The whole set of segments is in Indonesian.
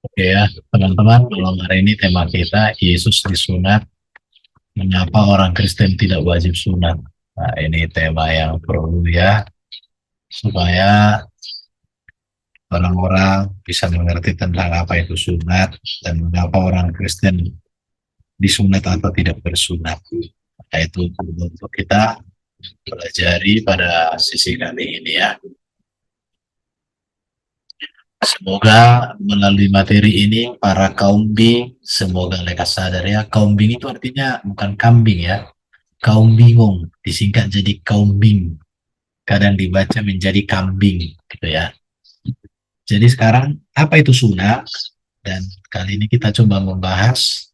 Oke ya, teman-teman, malam hari ini tema kita Yesus disunat, mengapa orang Kristen tidak wajib sunat. Nah, ini tema yang perlu ya, supaya orang-orang bisa mengerti tentang apa itu sunat dan mengapa orang Kristen disunat atau tidak bersunat. Nah, itu untuk kita pelajari pada sisi kali ini ya. Semoga melalui materi ini para kaum bing, semoga mereka sadar ya, kaum bing itu artinya bukan kambing ya, kaum bingung disingkat jadi kaum bing, kadang dibaca menjadi kambing gitu ya. Jadi sekarang apa itu sunat, dan kali ini kita coba membahas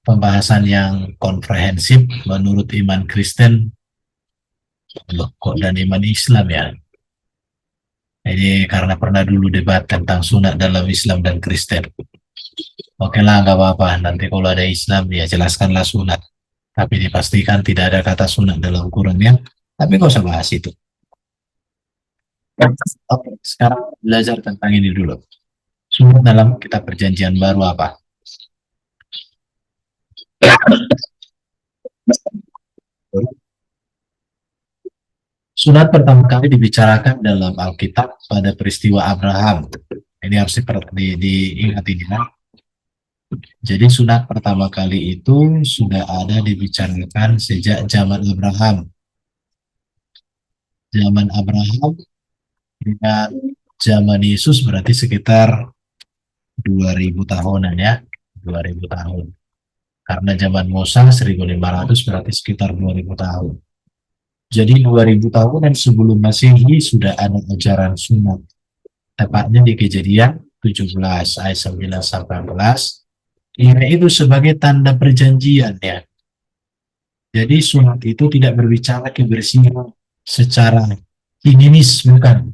pembahasan yang komprehensif menurut iman Kristen. Loh, kok dan iman Islam ya. Ini karena pernah dulu debat tentang sunat dalam Islam dan Kristen. Oke lah, nggak apa-apa, nanti kalau ada Islam ya jelaskanlah sunat, tapi dipastikan tidak ada kata sunat dalam Quran ya, tapi nggak usah bahas itu. Oke, sekarang belajar tentang ini dulu. Sunat dalam kitab perjanjian baru apa? Sunat pertama kali dibicarakan dalam Alkitab pada peristiwa Abraham. Ini harus diingat ini ya. Jadi sunat pertama kali itu sudah ada dibicarakan sejak zaman Abraham. Zaman Abraham dengan zaman Yesus berarti sekitar 2000 tahunan ya. 2000 tahun. Karena zaman Musa 1500 berarti sekitar 2000 tahun. Jadi 2000 tahunan sebelum Masehi sudah ada ajaran sunat. Tepatnya di Kejadian 17 ayat 9 sampai 11. Ini itu sebagai tanda perjanjian ya. Jadi sunat itu tidak berbicara kebersihan secara higienis, bukan.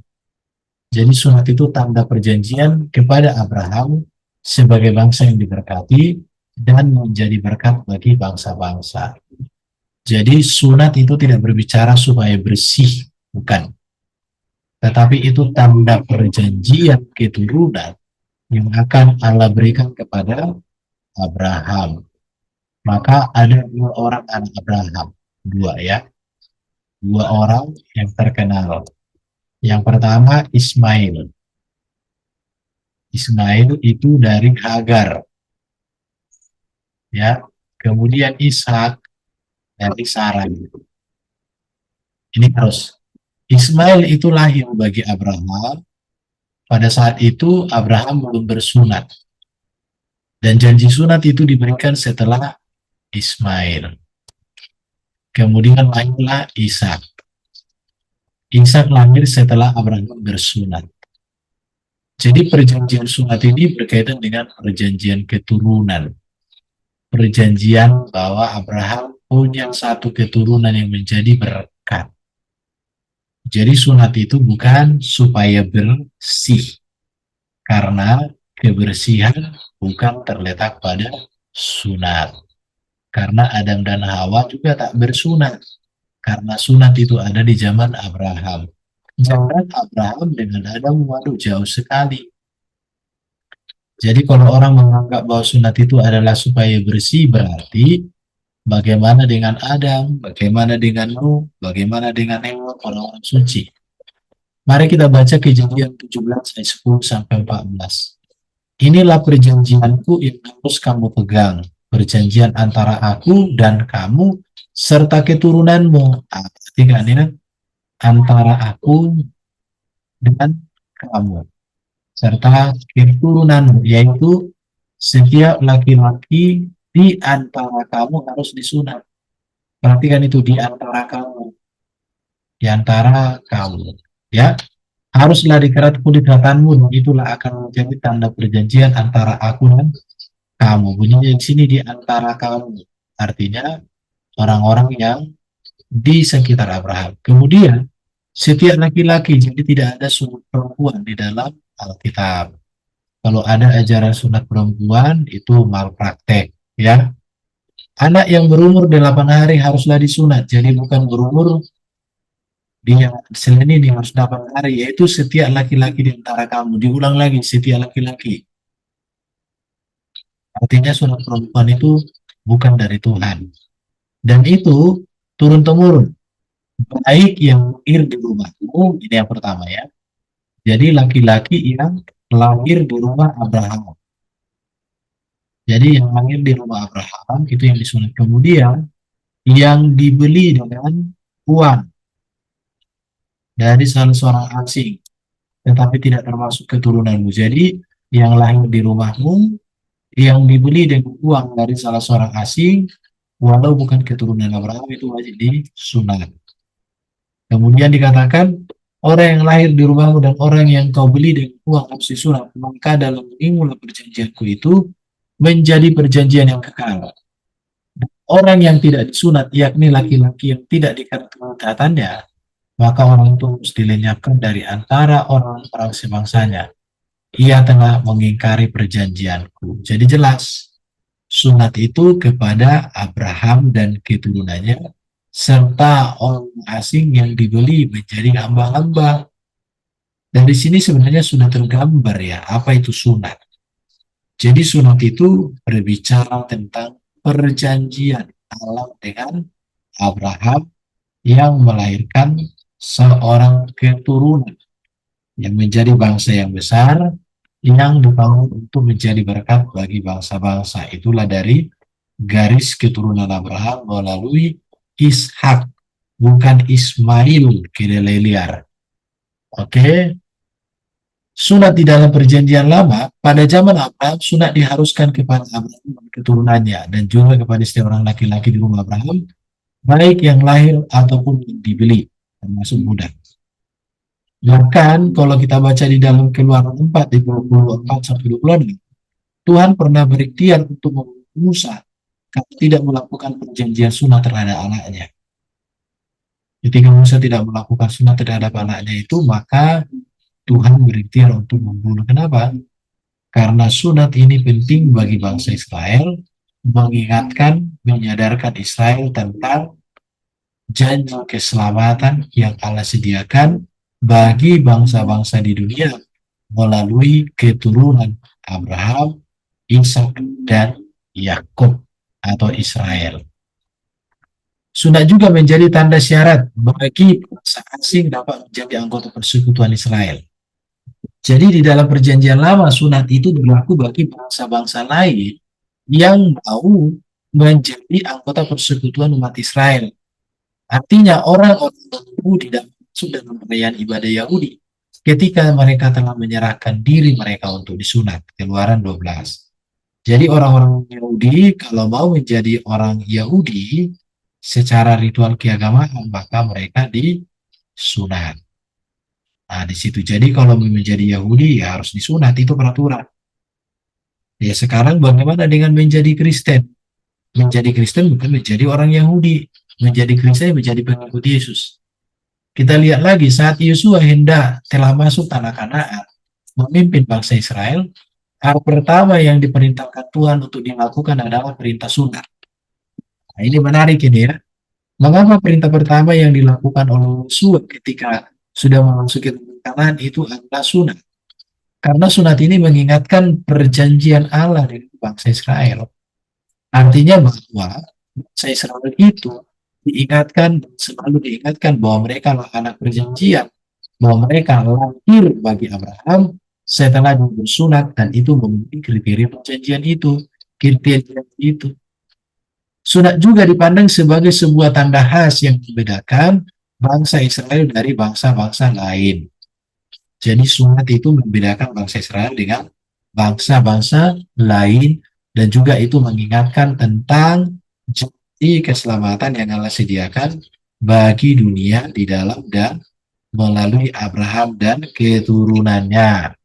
Jadi sunat itu tanda perjanjian kepada Abraham sebagai bangsa yang diberkati dan menjadi berkat bagi bangsa-bangsa. Jadi sunat itu tidak berbicara supaya bersih, bukan. Tetapi itu tanda perjanjian keturunan yang akan Allah berikan kepada Abraham. Maka ada dua orang anak Abraham. Dua ya. Dua orang yang terkenal. Yang pertama Ismail. Ismail itu dari Hagar. Ya. Kemudian Ishak dari Sarah. Ini terus. Ismail itu lahir bagi Abraham. Pada saat itu Abraham belum bersunat. Dan janji sunat itu diberikan setelah Ismail. Kemudian lahirlah Ishak. Ishak lahir setelah Abraham bersunat. Jadi perjanjian sunat ini berkaitan dengan perjanjian keturunan. Perjanjian bahwa Abraham punya satu keturunan yang menjadi berkat. Jadi sunat itu bukan supaya bersih. Karena kebersihan bukan terletak pada sunat. Karena Adam dan Hawa juga tak bersunat. Karena sunat itu ada di zaman Abraham. Zaman Abraham dengan Adam, waduh jauh sekali. Jadi kalau orang menganggap bahwa sunat itu adalah supaya bersih, berarti bagaimana dengan Adam, bagaimana dengan Nuh, bagaimana dengan Hewan, orang-orang suci. Mari kita baca Kejadian 17 ayat 10 sampai 14. Inilah perjanjianku yang harus kamu pegang, perjanjian antara aku dan kamu serta keturunanmu. Arti kan ya? Antara aku dan kamu serta keturunanmu, yaitu setiap laki-laki di antara kamu harus disunat. Perhatikan itu, di antara kamu, di antara kamu, ya. Haruslah dikerat kulit hatanmu, dan itulah akan menjadi tanda perjanjian antara aku dan kamu. Bunyinya di sini di antara kamu, artinya orang-orang yang di sekitar Abraham. Kemudian setiap laki-laki, jadi tidak ada sunat perempuan di dalam Alkitab. Kalau ada ajaran sunat perempuan itu malpraktek ya. Anak yang berumur 8 hari haruslah disunat. Jadi bukan berumur dia Senin ini harus 8 hari, yaitu setiap laki-laki di antara kamu. Diulang lagi, setiap laki-laki. Artinya sunat perempuan itu bukan dari Tuhan. Dan itu turun-temurun. Baik yang lahir di rumahmu, ini yang pertama ya. Jadi laki-laki yang lahir di rumah Abraham. Jadi yang lahir di rumah Abraham itu yang disunat. Kemudian yang dibeli dengan uang dari salah seorang asing, tetapi tidak termasuk keturunanmu. Jadi yang lahir di rumahmu, yang dibeli dengan uang dari salah seorang asing, walau bukan keturunan Abraham, itu wajib disunat. Kemudian dikatakan, orang yang lahir di rumahmu dan orang yang kau beli dengan uang harus disunat. Maka dalam mengimulah perjanjianku itu menjadi perjanjian yang kekal. Orang yang tidak disunat, yakni laki-laki yang tidak dikatakan ketahatannya, maka orang itu harus dilenyapkan dari antara orang-orang sebangsanya. Ia telah mengingkari perjanjianku. Jadi jelas, sunat itu kepada Abraham dan keturunannya, serta orang asing yang dibeli menjadi hamba-hamba. Dan di sini sebenarnya sudah tergambar ya, apa itu sunat. Jadi sunat itu berbicara tentang perjanjian Allah dengan Abraham yang melahirkan seorang keturunan yang menjadi bangsa yang besar yang dibangun untuk menjadi berkat bagi bangsa-bangsa. Itulah dari garis keturunan Abraham melalui Ishak, bukan Ismail kedelai liar. Oke, sunat di dalam perjanjian lama, pada zaman Abraham, sunat diharuskan kepada Abraham dan keturunannya, dan juga kepada setiap orang laki-laki di rumah Abraham, baik yang lahir ataupun yang dibeli, termasuk budak. Bahkan kalau kita baca di dalam Keluaran 4 di 24 sampai 26, Tuhan pernah berikhtiar untuk membunuh Musa kalau tidak melakukan perjanjian sunat terhadap anaknya. Ketika Musa tidak melakukan sunat terhadap anaknya itu, maka Tuhan berikhtiar untuk membunuh. Kenapa? Karena sunat ini penting bagi bangsa Israel, mengingatkan, menyadarkan Israel tentang janji keselamatan yang Allah sediakan bagi bangsa-bangsa di dunia melalui keturunan Abraham, Ishak, dan Yakub atau Israel. Sunat juga menjadi tanda syarat bagi bangsa asing dapat menjadi anggota persekutuan Israel. Jadi di dalam perjanjian lama sunat itu berlaku bagi bangsa-bangsa lain yang mau menjadi anggota persekutuan umat Israel. Artinya orang-orang Yahudi dan masuk dalam perayaan ibadah Yahudi ketika mereka telah menyerahkan diri mereka untuk disunat. Keluaran 12. Jadi orang-orang Yahudi kalau mau menjadi orang Yahudi secara ritual keagamaan maka mereka disunat. Nah, di situ. Jadi kalau menjadi Yahudi ya harus disunat, itu peraturan. Ya sekarang bagaimana dengan menjadi Kristen? Menjadi Kristen bukan menjadi orang Yahudi. Menjadi Kristen menjadi pengikut Yesus. Kita lihat lagi saat Yosua hendak telah masuk tanah Kanaan, memimpin bangsa Israel, hal pertama yang diperintahkan Tuhan untuk dilakukan adalah perintah sunat. Nah, ini menarik ini ya. Mengapa perintah pertama yang dilakukan oleh Yosua ketika sudah memasuki Kanaan itu adalah sunat? Karena sunat ini mengingatkan perjanjian Allah dengan bangsa Israel. Artinya bahwa bangsa Israel itu diingatkan, selalu diingatkan bahwa mereka adalah anak perjanjian, bahwa mereka lahir bagi Abraham setelah bersunat dan itu memenuhi kriteria perjanjian itu, kriteria itu. Sunat juga dipandang sebagai sebuah tanda khas yang membedakan bangsa Israel dari bangsa-bangsa lain. Jadi sunat itu membedakan bangsa Israel dengan bangsa-bangsa lain dan juga itu mengingatkan tentang janji keselamatan yang Allah sediakan bagi dunia di dalam dan melalui Abraham dan keturunannya.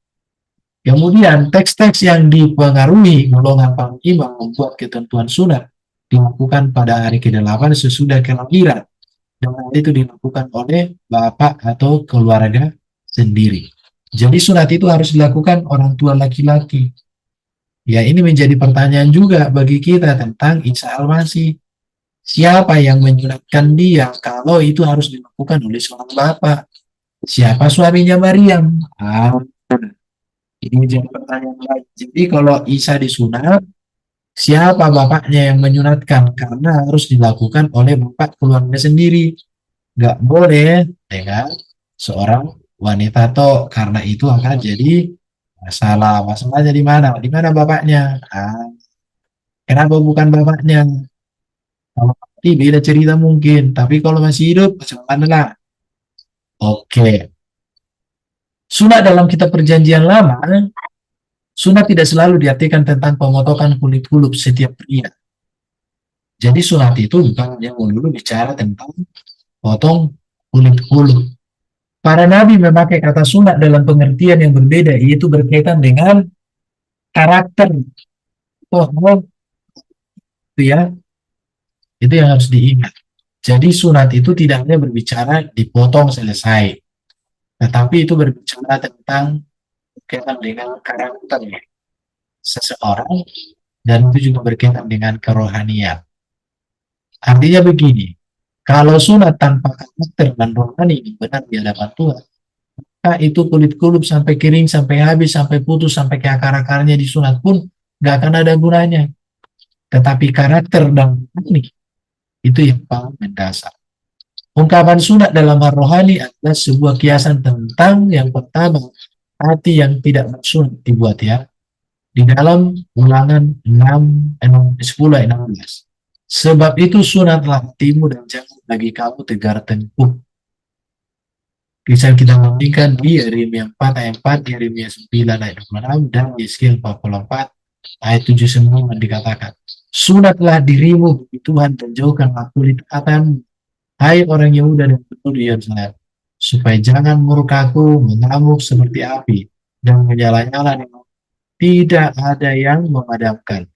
Kemudian teks-teks yang dipengaruhi golongan para imam membuat ketentuan sunat dilakukan pada hari ke-8 sesudah kelahiran. Dan hal itu dilakukan oleh bapak atau keluarga sendiri. Jadi sunat itu harus dilakukan orang tua laki-laki. Ya ini menjadi pertanyaan juga bagi kita tentang Isa Al-Masih. Siapa yang menyunatkan dia kalau itu harus dilakukan oleh seorang bapak? Siapa suaminya Maryam? Ini menjadi pertanyaan lain. Jadi kalau Isa disunat, Siapa bapaknya yang menyunatkan? Karena harus dilakukan oleh bapak keluarga sendiri. Nggak boleh dengan seorang wanita toh, karena itu akan jadi masalah. Masalahnya di mana? Di mana bapaknya? Ah, kenapa bukan bapaknya? Kalau mati beda cerita mungkin, tapi kalau masih hidup macam mana lah? Oke. Sunat dalam kitab perjanjian lama, sunat tidak selalu diartikan tentang pemotongan kulit kulup setiap pria. Jadi sunat itu bukan yang dulu bicara tentang potong kulit kulup. Para nabi memakai kata sunat dalam pengertian yang berbeda, yaitu berkaitan dengan karakter. Oh, itu ya, itu yang harus diingat. Jadi sunat itu tidak hanya berbicara dipotong selesai, tetapi itu berbicara tentang berkaitan dengan karakter seseorang, dan itu juga berkaitan dengan kerohanian. Artinya begini, kalau sunat tanpa karakter dan rohani benar di hadapan Tuhan, maka itu kulit kulup sampai kering, sampai habis, sampai putus, sampai ke akar-akarnya disunat pun gak akan ada gunanya. Tetapi karakter dan rohani itu yang paling mendasar. Ungkapan sunat dalam hal rohani adalah sebuah kiasan tentang yang pertama, hati yang tidak bersunat dibuat ya. Di dalam Ulangan 10 ayat 16. Sebab itu sunatlah hatimu dan jangan bagi kamu tegar tengkuk. Bisa kita membandingkan di Yeremia 4 ayat 4, Yeremia 9 ayat 26, dan Yeskiel 44 ayat 79 dikatakan, sunatlah dirimu bagi Tuhan dan jauhkanlah kulit katamu, hai orang Yehuda dan penduduk Yerusalem, supaya jangan murkaku mengamuk seperti api dan menyala-nyala dengan tidak ada yang memadamkan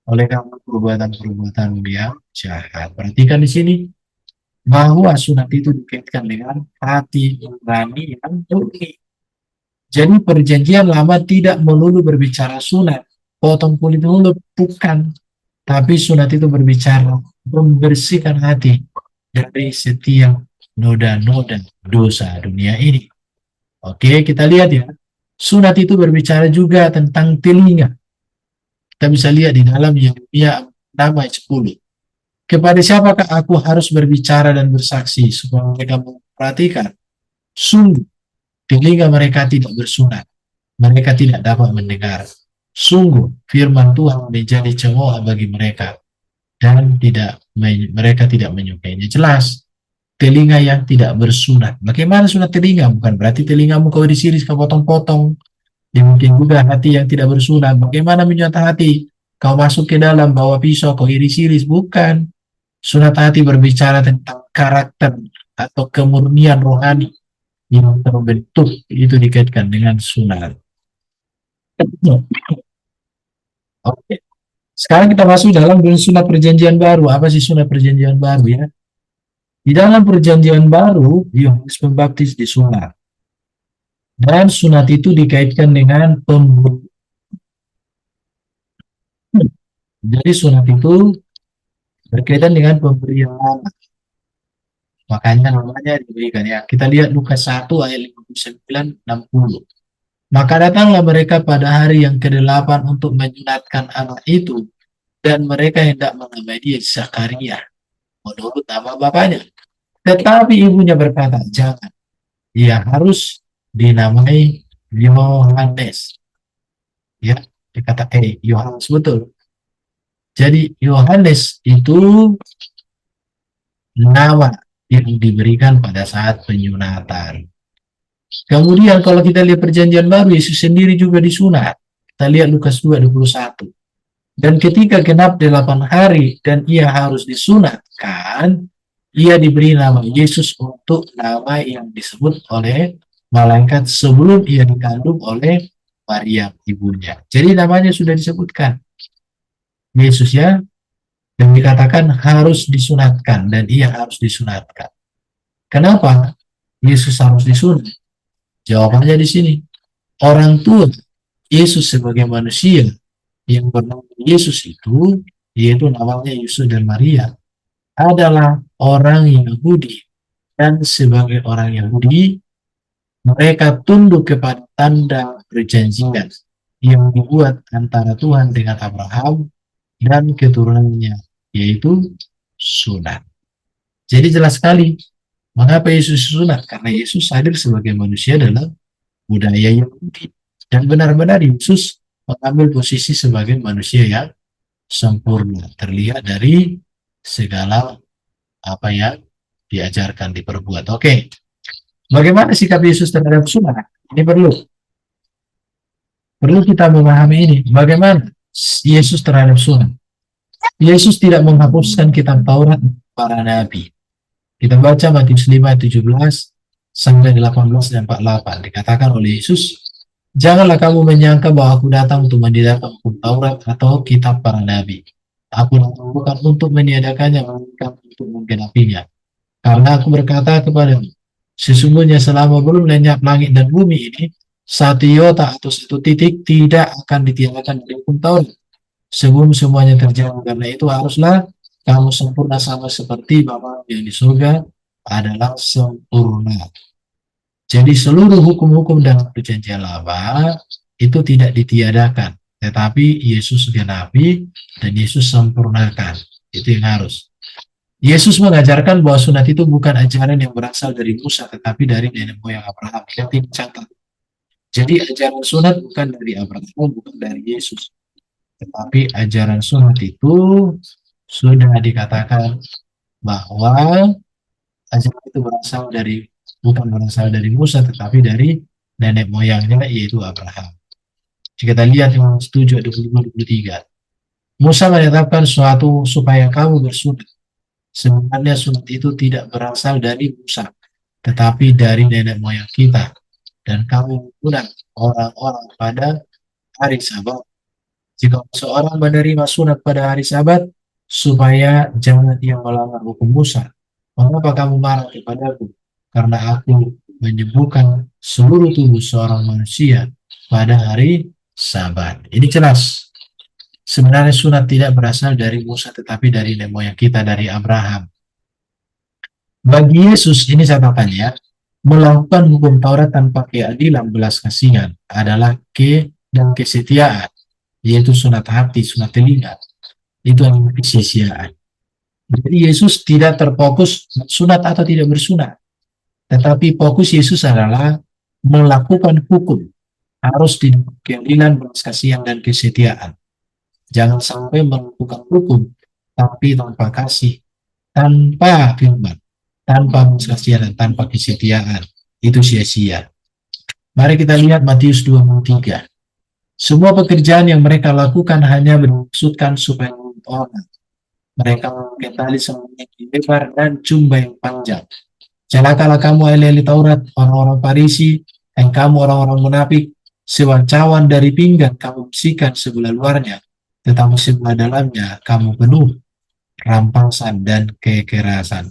oleh kamu perbuatan-perbuatan yang jahat. Perhatikan di sini bahwa sunat itu dikaitkan dengan hati nurani yang murni. Jadi perjanjian lama tidak melulu berbicara sunat, potong kulit dulu, bukan. Tapi sunat itu berbicara membersihkan hati dari setiap noda-noda dosa dunia ini. Oke, kita lihat ya. Sunat itu berbicara juga tentang telinga. Kita bisa lihat di dalam Yeremia 6 ayat 10. Kepada siapakah aku harus berbicara dan bersaksi supaya mereka memperhatikan? Sungguh, telinga mereka tidak bersunat. Mereka tidak dapat mendengar. Sungguh, firman Tuhan menjadi cemooh bagi mereka dan mereka tidak menyukainya. Jelas, telinga yang tidak bersunat. Bagaimana sunat telinga? Bukan berarti telingamu kau disiris, kau potong-potong. Ya, mungkin juga hati yang tidak bersunat. Bagaimana menyunat hati? Kau masuk ke dalam, bawa pisau, kau iris-iris. Bukan. Sunat hati berbicara tentang karakter atau kemurnian rohani yang terbentuk, itu dikaitkan dengan sunat. Oke. Sekarang kita masuk dalam sunat perjanjian baru. Apa sih sunat perjanjian baru ya? Di dalam perjanjian baru, Yohanes Pembaptis disunat. Dan sunat itu dikaitkan dengan pemberian. Jadi sunat itu berkaitan dengan pemberian lama. Makanya namanya diberikan ya. Kita lihat Lukas 1 ayat 59 60. Maka datanglah mereka pada hari yang ke-8 untuk menyunatkan anak itu, dan mereka hendak menamai dia Zakaria menurut nama bapaknya. Tetapi ibunya berkata, jangan, ia harus dinamai Yohanes. Ya, dikata Yohanes betul. Jadi Yohanes itu nama yang diberikan pada saat penyunatan. Kemudian kalau kita lihat perjanjian baru, Yesus sendiri juga disunat. Kita lihat Lukas 2:21. Dan ketika genap 8 hari dan ia harus disunatkan, ia diberi nama Yesus untuk nama yang disebut oleh malaikat sebelum ia dikandung oleh Maria ibunya. Jadi namanya sudah disebutkan. Yesus ya, dan dikatakan harus disunatkan, dan ia harus disunatkan. Kenapa Yesus harus disunat? Jawabannya di sini. Orang tua Yesus sebagai manusia yang bernama Yesus itu, yaitu namanya Yusuf dan Maria, adalah orang Yahudi. Dan sebagai orang Yahudi, mereka tunduk kepada tanda perjanjian yang dibuat antara Tuhan dengan Abraham dan keturunannya, yaitu sunat. Jadi jelas sekali, mengapa Yesus sunat? Karena Yesus hadir sebagai manusia dalam budaya Yahudi. Dan benar-benar Yesus mengambil posisi sebagai manusia yang sempurna. Terlihat dari segala apa yang diajarkan, diperbuat. Oke, bagaimana sikap Yesus terhadap sunat? Ini perlu kita memahami ini. Bagaimana Yesus terhadap sunat? Yesus tidak menghapuskan kitab Taurat para nabi. Kita baca Matius 5, 17 sampai 18 dan 48. Dikatakan oleh Yesus, janganlah kamu menyangka bahwa aku datang untuk meniadakan hukum Taurat atau kitab para nabi. Aku datang bukan untuk meniadakannya, melainkan untuk menggenapinya. Karena aku berkata kepadamu, sesungguhnya selama belum lenyap langit dan bumi ini, satu iota atau satu titik tidak akan ditiadakan dari hukum Taurat sebelum semuanya terjadi. Karena itu haruslah kamu sempurna sama seperti Bapa yang di surga adalah sempurna. Jadi seluruh hukum-hukum dalam perjanjian lama itu tidak ditiadakan, tetapi Yesus genapi dan Yesus sempurnakan. Itu yang harus. Yesus mengajarkan bahwa sunat itu bukan ajaran yang berasal dari Musa, tetapi dari nenek moyang Abraham. Yang dicatat. Jadi ajaran sunat bukan dari Abraham, bukan dari Yesus. Tetapi ajaran sunat itu sudah dikatakan bahwa ajaran itu bukan berasal dari Musa, tetapi dari nenek moyangnya, yaitu Abraham. Jika kita lihat Yohanes 7 ayat 22-23, Musa menetapkan suatu supaya kamu bersunat. Sebenarnya sunat itu tidak berasal dari Musa, tetapi dari nenek moyang kita. Dan kamu sunat orang-orang pada hari Sabat. Jika seorang menerima sunat pada hari Sabat, supaya jangan ia melanggar hukum Musa, mengapa kamu marah kepadaku? Karena aku menyembuhkan seluruh tubuh seorang manusia pada hari Sabat. Ini jelas. Sebenarnya sunat tidak berasal dari Musa, tetapi dari nenek moyang kita, dari Abraham. Bagi Yesus, ini catatannya, melakukan hukum Taurat tanpa keadilan belas kasihan adalah dan kesetiaan, yaitu sunat hati, sunat telinga. Itu adalah kesia-siaan. Jadi Yesus tidak terfokus sunat atau tidak bersunat, tetapi fokus Yesus adalah melakukan hukum, harus di keadilan, belas kasihan, dan kesetiaan. Jangan sampai melakukan hukum tapi tanpa kasih, tanpa firman, tanpa belas kasihan, dan tanpa kesetiaan. Itu sia-sia. Mari kita lihat Matius 23. Semua pekerjaan yang mereka lakukan hanya bermaksudkan supaya orang. Mereka memakai tali semuanya lebar dan jubah yang panjang. Celakalah kamu ahli-ahli Taurat, orang-orang Farisi, dan kamu orang-orang munafik, sebab cawan dari pinggang kamu bersihkan sebelah luarnya, tetapi sebelah dalamnya kamu penuh rampasan dan kekerasan.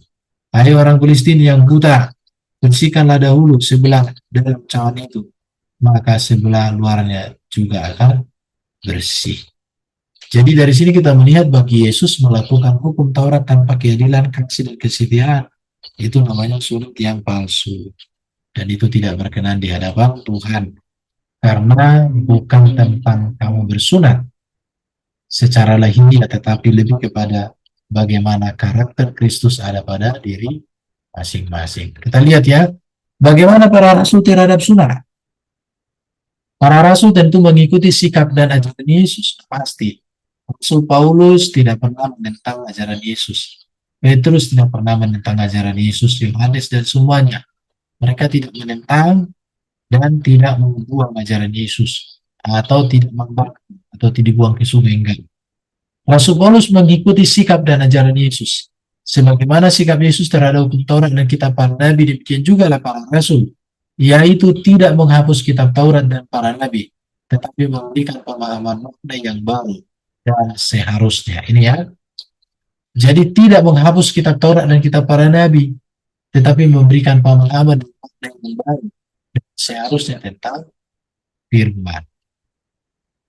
Hai orang Filistin yang buta, bersihkanlah dahulu sebelah dalam cawan itu, maka sebelah luarnya juga akan bersih. Jadi dari sini kita melihat bagi Yesus melakukan hukum Taurat tanpa keadilan, kasih, dan kesetiaan, itu namanya sunat yang palsu. Dan itu tidak berkenan di hadapan Tuhan. Karena bukan tentang kamu bersunat secara lahiriah, tetapi lebih kepada bagaimana karakter Kristus ada pada diri masing-masing. Kita lihat ya, bagaimana para rasul terhadap sunat. Para rasul tentu mengikuti sikap dan ajaran Yesus, pasti. Rasul Paulus tidak pernah menentang ajaran Yesus. Petrus tidak pernah menentang ajaran Yesus. Yohanes dan semuanya. Mereka tidak menentang dan tidak membuang ajaran Yesus. Atau tidak membakar, atau tidak dibuang ke sungai, enggak. Rasul Paulus mengikuti sikap dan ajaran Yesus. Sebagaimana sikap Yesus terhadap hukum Taurat dan kitab para nabi, demikian juga lah para rasul. Yaitu tidak menghapus kitab Taurat dan para nabi, tetapi memberikan pemahaman makna yang baru dan seharusnya. Ini ya. Jadi tidak menghapus kitab Taurat dan kitab para nabi, tetapi memberikan pemahaman dan makna yang baru dan seharusnya tentang firman.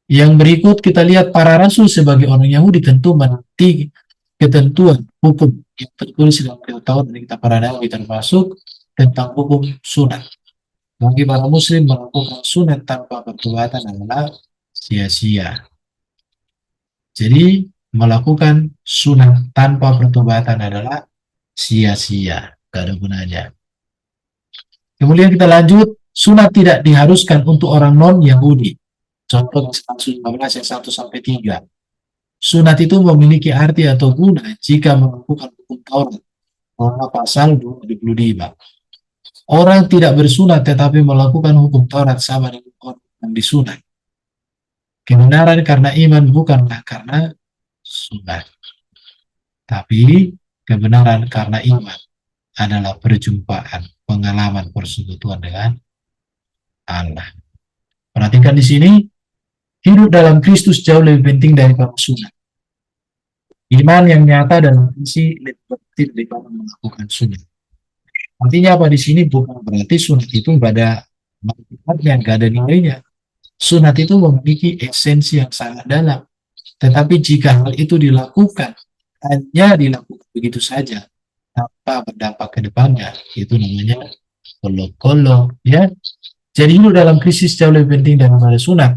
Yang berikut kita lihat para rasul sebagai orang Yahudi tentu menanti ketentuan hukum yang tertulis dalam kitab Taurat dan kitab para nabi, termasuk tentang hukum sunat. Bagi para muslim melakukan sunat tanpa pertobatan adalah sia-sia. Jadi melakukan sunat tanpa pertobatan adalah sia-sia, gak ada gunanya. Kemudian kita lanjut, sunat tidak diharuskan untuk orang non-Yahudi. Contoh 115 ayat 1 sampai 3. Sunat itu memiliki arti atau guna jika melakukan hukum Taurat. Pasal 25. Orang tidak bersunat tetapi melakukan hukum Taurat sama dengan orang yang disunat. Kebenaran karena iman bukanlah karena sunat. Tapi kebenaran karena iman adalah perjumpaan, pengalaman persekutuan dengan Allah. Perhatikan di sini, hidup dalam Kristus jauh lebih penting daripada sunat. Iman yang nyata dan visi lebih penting daripada melakukan sunat. Artinya apa di sini? Bukan berarti sunat itu pada manfaatnya, nggak ada nilainya. Sunat itu memiliki esensi yang sangat dalam. Tetapi jika hal itu dilakukan, hanya dilakukan begitu saja, tanpa berdampak ke depannya, itu namanya kolok-kolok, ya. Jadi hidup dalam krisis jauh lebih penting daripada sunat.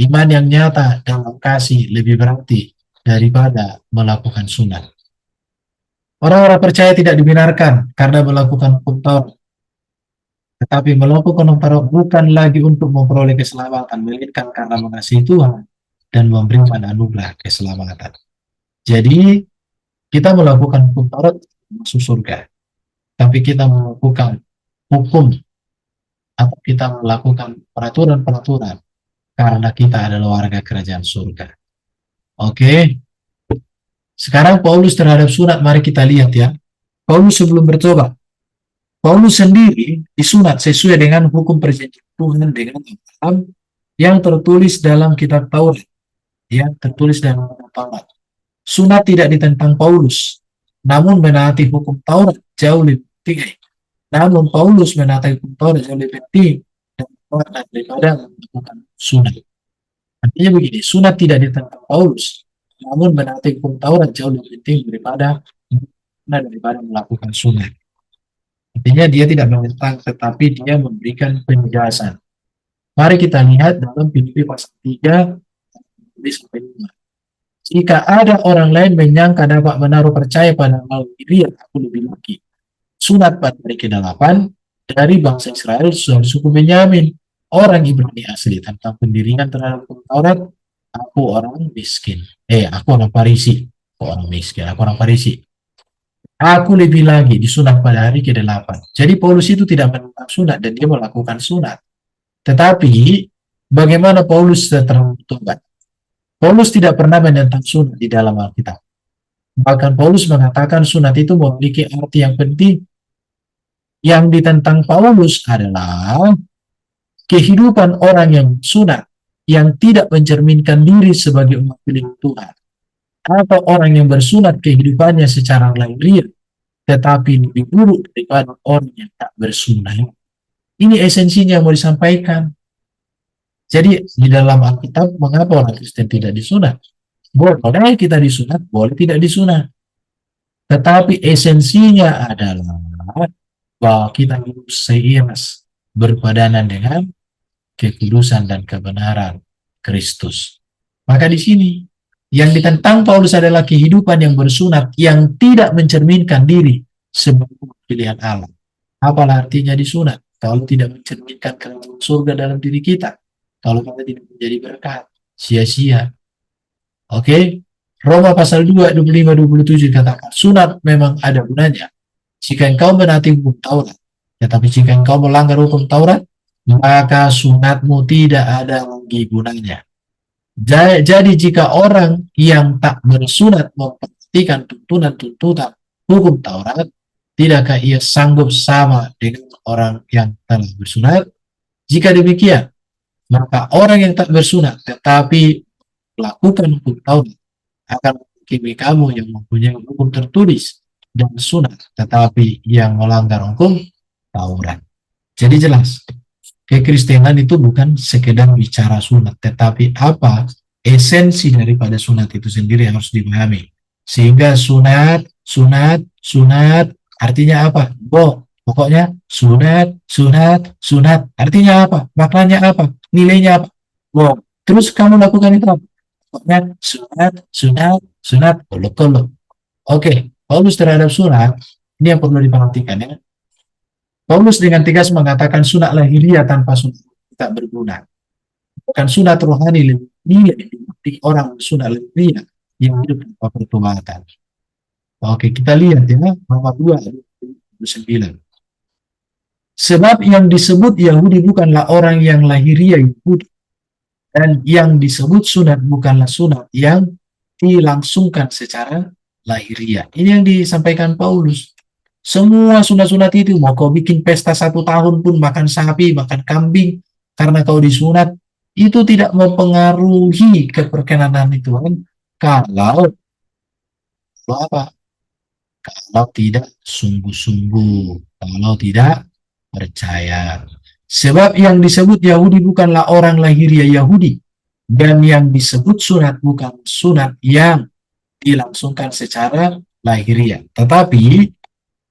Iman yang nyata dalam kasih lebih berarti daripada melakukan sunat. Orang-orang percaya tidak dibenarkan karena melakukan hukum Taurat. Tetapi melakukan hukum Taurat bukan lagi untuk memperoleh keselamatan, melainkan karena mengasihi Tuhan dan memberikan anugerah keselamatan. Jadi kita melakukan hukum Taurat masuk surga. Tapi kita melakukan hukum atau kita melakukan peraturan-peraturan karena kita adalah warga kerajaan surga. Oke. Sekarang Paulus terhadap sunat, mari kita lihat ya. Paulus sebelum bertobat, Paulus sendiri disunat sesuai dengan hukum perjanjian Tuhan dengan Abraham yang tertulis dalam kitab Taurat. Ya, tertulis dalam kitab Taurat. Sunat tidak ditentang Paulus, namun menaati hukum Taurat jauh lebih penting. Namun Paulus menaati hukum Taurat jauh lebih penting daripada melakukan sunat. Artinya begini, sunat tidak ditentang Paulus, namun menaati hukum Taurat jauh lebih penting daripada melakukan sunat. Artinya dia tidak menentang, tetapi dia memberikan penjelasan. Mari kita lihat dalam Filipi pasal 3 sampai 5. Jika ada orang lain menyangka dapat menaruh percaya pada melalui dia, aku lebih lagi. Sunat pada hari ke-8 dari bangsa Israel suku Benyamin, orang Ibrani asli, tentang pendirian terhadap hukum Taurat. Aku orang miskin. Aku orang Farisi. Orang miskin, aku orang Farisi. Aku lebih lagi disunat pada hari ke-8. Jadi Paulus itu tidak menentang sunat dan dia melakukan sunat. Tetapi bagaimana Paulus tertobat? Paulus tidak pernah menentang sunat di dalam Alkitab. Bahkan Paulus mengatakan sunat itu memiliki arti yang penting. Yang ditentang Paulus adalah kehidupan orang yang sunat, yang tidak mencerminkan diri sebagai umat pilih Tuhan, atau orang yang bersunat kehidupannya secara lahiriah, tetapi lebih buruk daripada orang yang tak bersunat. Ini esensinya yang mau disampaikan. Jadi di dalam Alkitab, mengapa orang Kristen tidak disunat? Boleh kita disunat, boleh tidak disunat. Tetapi esensinya adalah bahwa kita hidup seiring berpadanan dengan kekudusan dan kebenaran Kristus. Maka di sini yang ditentang Paulus adalah kehidupan yang bersunat yang tidak mencerminkan diri sebagai pilihan Allah. Apalah artinya disunat kalau tidak mencerminkan kerajaan surga dalam diri kita? Kalau kita tidak menjadi berkat, sia-sia. Oke? Roma pasal 2, 25-27 katakan, sunat memang ada gunanya jika engkau menaati hukum Taurat. Tetapi jika engkau melanggar hukum Taurat, maka sunatmu tidak ada lagi gunanya. Jadi jika orang yang tak bersunat memperhatikan tuntunan-tuntunan hukum Taurat, tidakkah ia sanggup sama dengan orang yang telah bersunat? Jika demikian, maka orang yang tak bersunat tetapi melakukan hukum Taurat akan menghakimi kamu yang mempunyai hukum tertulis dan sunat, tetapi yang melanggar hukum Taurat. Jadi jelas, kekristenan itu bukan sekedar bicara sunat, tetapi apa esensi daripada sunat itu sendiri yang harus dipahami. Sehingga sunat artinya apa? Pokoknya sunat artinya apa? Maknanya apa? Nilainya apa? Terus kamu lakukan itu apa? Pokoknya sunat Sunat kolok-kolok. Oke, Paulus terhadap sunat, ini yang perlu diperhatikan ya. Paulus dengan tegas mengatakan sunat lahiriah tanpa sunat tak berguna. Bukan sunat rohani lahiriah yang orang sunat lahiriah yang hidup tanpa pertobatan. Oke, kita lihat ya, Roma 2 ayat 29. Sebab yang disebut Yahudi bukanlah orang yang lahiriah Yahudi, dan yang disebut sunat bukanlah sunat yang dilangsungkan secara lahiriah. Ini yang disampaikan Paulus. Semua sunat-sunat itu, mau kau bikin pesta 1 tahun pun makan sapi, makan kambing, karena kau disunat, itu tidak mempengaruhi keperkenanan Tuhan kalau apa? Kalau tidak sungguh-sungguh, kalau tidak percaya. Sebab yang disebut Yahudi bukanlah orang lahiriah Yahudi, dan yang disebut sunat bukan sunat yang dilangsungkan secara lahiriah. Tetapi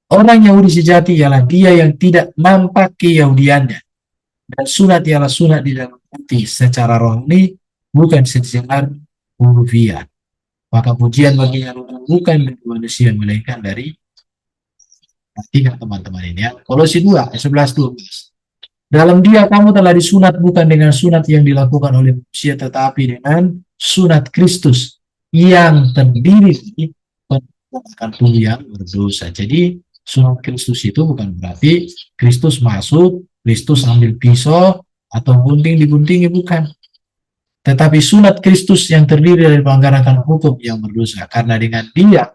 orang Yahudi sejati ialah dia yang tidak nampak keyahudiannya, dan sunat ialah sunat di dalam hati secara rohani, bukan secara urufiah. Maka pujian baginya bukan dari manusia, melainkan dari tiga teman-teman ini ya. Kolose 2 ayat 11-12. Dalam dia kamu telah disunat bukan dengan sunat yang dilakukan oleh manusia, tetapi dengan sunat Kristus yang terdiri dari penolakan tubuh yang berdosa. Jadi sunat Kristus itu bukan berarti Kristus masuk, Kristus ambil pisau atau gunting diguntingi, bukan. Tetapi sunat Kristus yang terdiri dari pelanggaran hukum yang berdosa. Karena dengan dia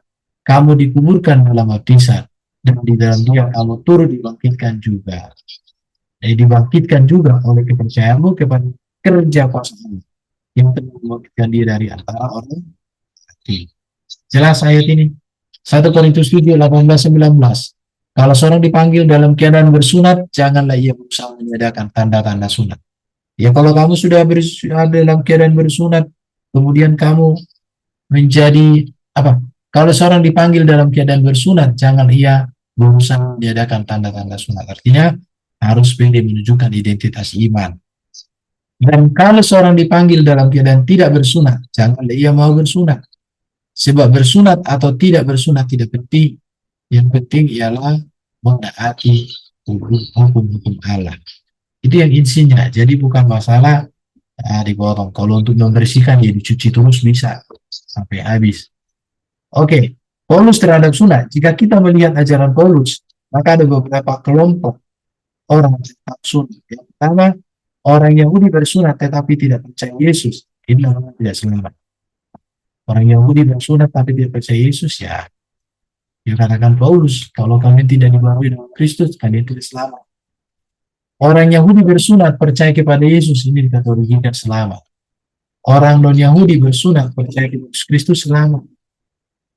kamu dikuburkan dalam baptisan, dan di dalam dia kamu turut dibangkitkan juga. Jadi dibangkitkan juga oleh kepercayaanmu kepada kerja kuasa Allah yang telah membangkitkan dia dari antara orang mati. Jelas ayat ini. 1 Korintus 7, 18-19. Kalau seorang dipanggil dalam keadaan bersunat, janganlah ia berusaha menyediakan tanda-tanda sunat. Ya, kalau kamu sudah dalam keadaan bersunat, kemudian kamu menjadi apa? Kalau seorang dipanggil dalam keadaan bersunat, jangan ia berusaha menyediakan tanda-tanda sunat. Artinya harus pilih menunjukkan identitas iman. Dan kalau seorang dipanggil dalam keadaan tidak bersunat, janganlah ia mau bersunat. Sebab bersunat atau tidak bersunat tidak penting. Yang penting ialah menaati hukum-hukum Allah. Itu yang insinya. Jadi bukan masalah dipotong. Kalau untuk membersihkan ya dicuci terus bisa sampai habis. Oke, Paulus terhadap sunat. Jika kita melihat ajaran Paulus, maka ada beberapa kelompok orang tentang sunat. Yang pertama, orang Yahudi bersunat tetapi tidak percaya Yesus. Ini orang tidak selamat. Orang Yahudi bersunat tapi tidak percaya Yesus, ya katakan Paulus, kalau kalian tidak dibaharui dengan Kristus, kalian tidak selamat. Orang Yahudi bersunat percaya kepada Yesus, ini dikategorikan selamat. Orang non-Yahudi bersunat percaya kepada Kristus, selamat.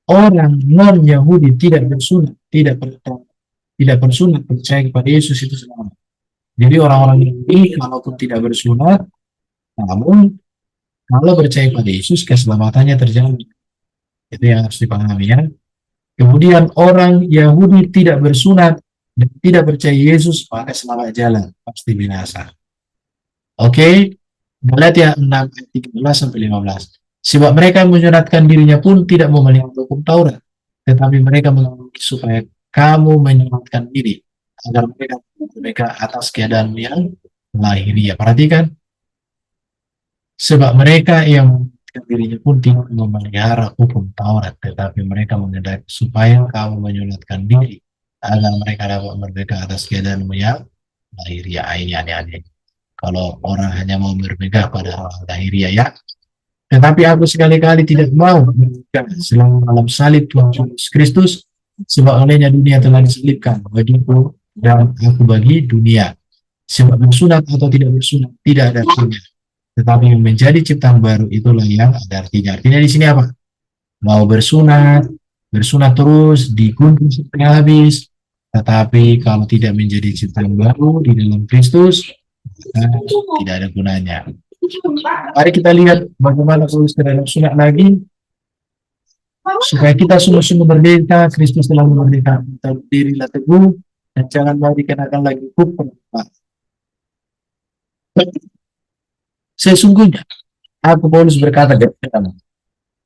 Orang non-Yahudi tidak bersunat, tidak bersunat percaya kepada Yesus, itu selamat. Jadi orang-orang ini kalaupun tidak bersunat, namun kalau percaya pada Yesus, keselamatannya terjamin. Itu yang harus dipahami ya. Kemudian orang Yahudi tidak bersunat dan tidak percaya Yesus, maka selamat jalan, pasti binasa. Oke, Galatia 6 ayat 13-15. Sebab mereka menyunatkan dirinya pun tidak memelihara hukum Taurat, tetapi mereka mengaku supaya kamu menyunatkan diri, agar mereka atas keadaan yang lahiriah. Perhatikan, sebab mereka yang dirinya pun tidak memelihara hukum Taurat, tetapi mereka mengendaki supaya kamu menyunatkan diri, agar mereka dapat merdeka atas keadaanmu yang lahiriah. Ini aneh-aneh. Kalau orang hanya mau berpegang pada hal lahiriah ya. Tetapi aku sekali-kali tidak mau berpegang selama dalam salib Tuhan Yesus Kristus, sebab olehnya dunia telah diselipkan bagiku dan aku bagi dunia. Sebab bersunat atau tidak bersunat tidak ada artinya, tetapi yang menjadi ciptaan baru itulah yang ada artinya. Artinya di sini apa? Mau bersunat terus, digunting sampai habis, tetapi kalau tidak menjadi ciptaan baru di dalam Kristus, tidak ada gunanya. Mari kita lihat bagaimana Paulus terhadap sunat lagi, supaya kita sungguh-sungguh merdeka. Kristus telah memerdekakan kita, berdirilah teguh dan jangan mau dikenakan lagi hukum. Sesungguhnya aku Paulus berkata kepada kamu,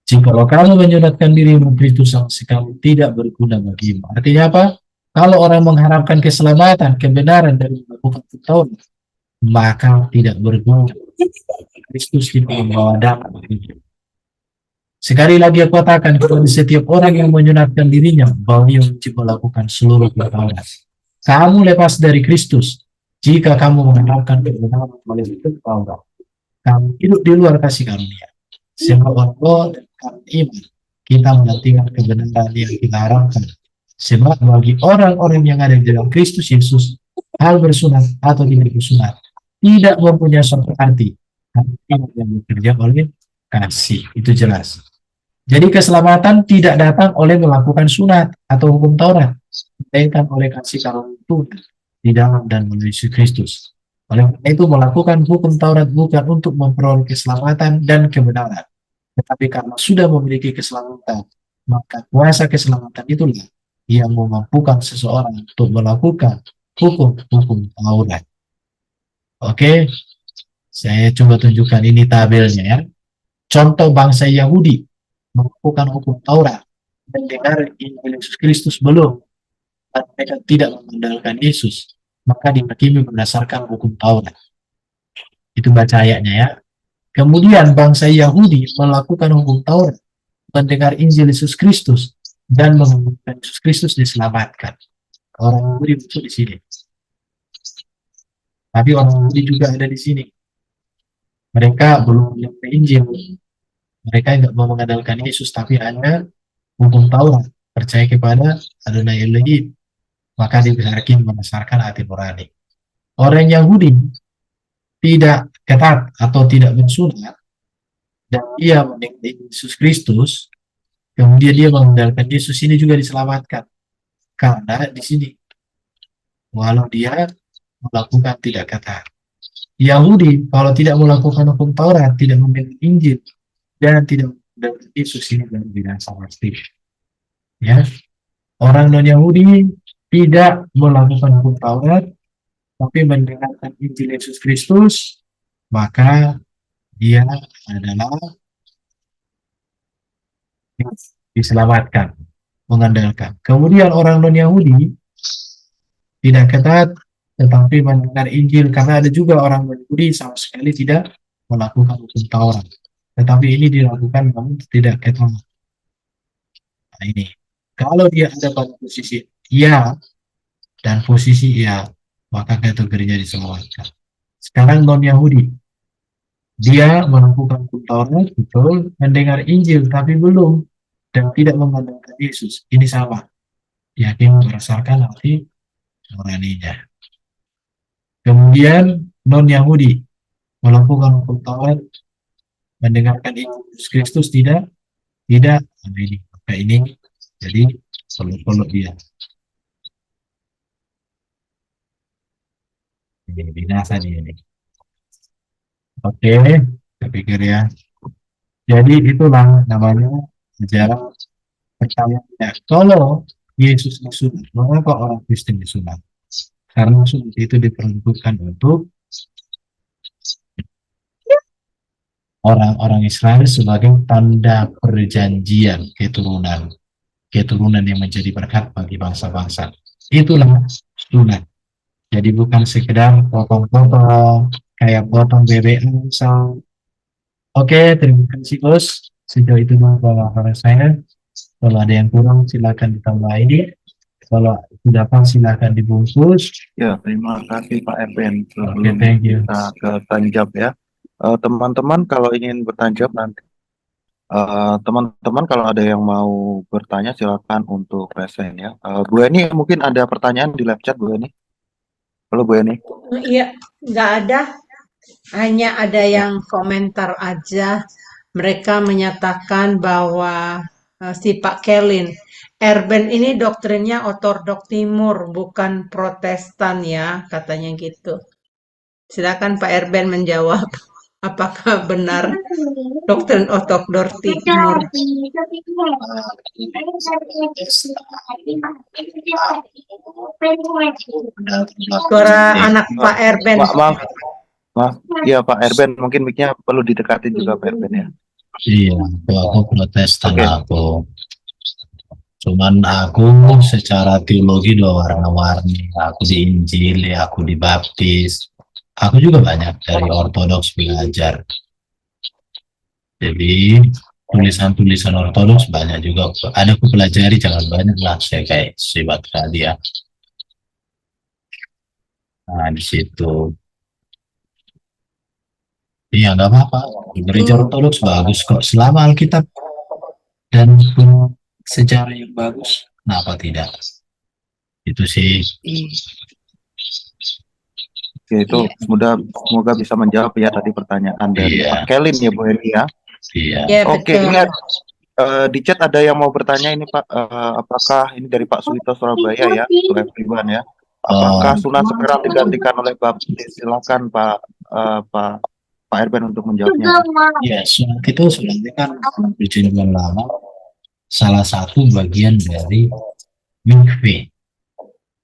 Jikalau kamu menyunatkan dirimu, itu sama sekali tidak berguna bagimu. Artinya apa? Kalau orang mengharapkan keselamatan, kebenaran dari melakukan taubat, maka tidak berguna. Kristus itu membawa damai. Sekali lagi aku katakan kepada setiap orang yang menyunatkan dirinya bahwa ia wajib melakukan seluruh perkara. Kamu lepas dari Kristus jika kamu mengharapkan kebenaran melalui Taurat. Kamu hidup di luar kasih karunia. Sebab Allah dan karena iman kita menantikan kebenaran yang kita harapkan. Sebab bagi orang-orang yang ada di dalam Kristus Yesus, hal bersunat atau tidak bersunat tidak mempunyai suatu arti. Hanya yang bekerja oleh kasih, itu jelas. Jadi keselamatan tidak datang oleh melakukan sunat atau hukum Taurat, melainkan oleh kasih karunia Tuhan di dalam dan melalui Yesus Kristus. Oleh karena itu melakukan hukum Taurat bukan untuk memperoleh keselamatan dan kebenaran, tetapi karena sudah memiliki keselamatan, maka kuasa keselamatan itulah yang memampukan seseorang untuk melakukan hukum-hukum Taurat. Oke, saya coba tunjukkan ini tabelnya ya. Contoh bangsa Yahudi melakukan hukum Taurat mendengar Injil Yesus Kristus belum, dan mereka tidak mengandalkan Yesus, maka dihakimi berdasarkan hukum Taurat. Itu baca ayatnya ya. Kemudian bangsa Yahudi melakukan hukum Taurat, mendengar Injil Yesus Kristus, dan mengumumkan Yesus Kristus diselamatkan. Orang Yahudi masuk di sini. Tapi orang Yahudi juga ada di sini. Mereka belum menerima Injil. Mereka tidak mau mengandalkan Yesus, tapi hanya hukum Taurat, percaya kepada Adonai Elohim, maka dihakim berdasarkan hati nurani. Orang Yahudi tidak ketat atau tidak bersunat, dan dia mendengar Yesus Kristus, kemudian dia mengandalkan Yesus, ini juga diselamatkan. Karena di sini, walau dia melakukan tidak ketat. Yahudi kalau tidak melakukan hukum Taurat, tidak mendengar Injil, dan tidak mendengar Yesus, ini baru binasa pasti. Ya, orang non Yahudi tidak melakukan hukum Taurat, tapi mendengarkan Injil Yesus Kristus, maka dia adalah diselamatkan, mengandalkan. Kemudian orang non Yahudi tidak ketat, tetapi mendengar Injil, karena ada juga orang non Yahudi sama sekali tidak melakukan hukum Taurat, tetapi ini dilakukan namun tidak ketat. Nah ini, kalau dia ada pada posisi ya dan posisi ya, maka kategorinya diselamatkan. Sekarang non Yahudi, dia melakukan hukum Taurat, betul, mendengar Injil tapi belum, dan tidak mengandalkan Yesus, ini sama, yakin berdasarkan hati nuraninya. Kemudian non Yahudi melakukan hukum Taurat, mendengarkan Yesus Kristus tidak, ini, maka ini jadi peluk-peluk dia. Ini binasa nih ini. Oke, saya pikir ya. Jadi itulah namanya sejarah percaya. Kalau Yesus disunat, mengapa orang Kristen disunat? Karena sunat itu diperuntukkan untuk orang-orang Israel sebagai tanda perjanjian keturunan yang menjadi berkat bagi bangsa-bangsa. Itulah sunat. Jadi bukan sekedar potong-potong kayak potong bebek misal. Oke, terima kasih bos. Sejauh itu dulu pemaparan saya. Kalau ada yang kurang silakan ditambahin. Kalau sudah pas silakan dibungkus. Ya, terima kasih Pak Erben. Oke, thank you. Kita ke tanjab ya. Teman-teman kalau ingin bertanjab nanti, teman-teman kalau ada yang mau bertanya silakan untuk present ya. Bu Eni mungkin ada pertanyaan di live chat Bu Eni. Halo Bu Eni. Iya, nggak ada. Hanya ada yang komentar aja. Mereka menyatakan bahwa si Pak Kelin, Erben ini doktrinnya ortodok timur, bukan protestan ya, katanya gitu. Silakan Pak Erben menjawab. Apakah benar doktrin ortodok timur? Suara anak Pak Erben. Maaf. Ya Pak Erben mungkin mic-nya perlu didekatin juga Pak Erben ya. Iya, aku Protestan Oke. aku. Cuman aku secara teologi dua warna-warni. Aku di Injil, ya aku dibaptis. Aku juga banyak dari Ortodoks belajar. Jadi tulisan-tulisan Ortodoks banyak juga. Ada aku pelajari, jangan banyak lah. Saya kayak Sibat Kadia. Nah, di situ. Iya, nggak apa-apa. Gereja Bu, Ortodoks bagus kok. Selama Alkitab dan sejarah yang bagus, kenapa tidak? Itu sih. Oke, itu iya. semoga bisa menjawab ya tadi pertanyaan dari Iya, Pak Kelin ya Bu Heni ya. iya. Ya, Oke, betul. ini di chat ada yang mau bertanya ini Pak, apakah ini dari Pak Suwito Surabaya ya, untuk everyone ya. Apakah Oh, sunat sekarang digantikan oleh baptis? Silakan Pak Erben untuk menjawabnya. ya, sunat itu sebenarnya kan perjanjian lama salah satu bagian dari mikve.